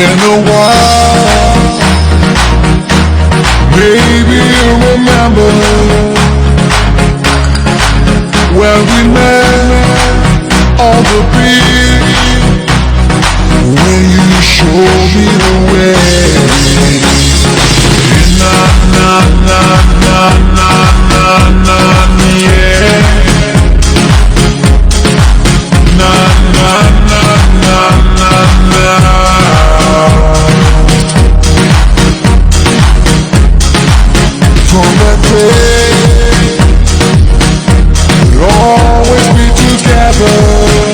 in a while. Maybe you remember when we met on the beach, when you showed me the way. Na na na na na na na, yeah. Na na na na na na. From that day, we'll always be together.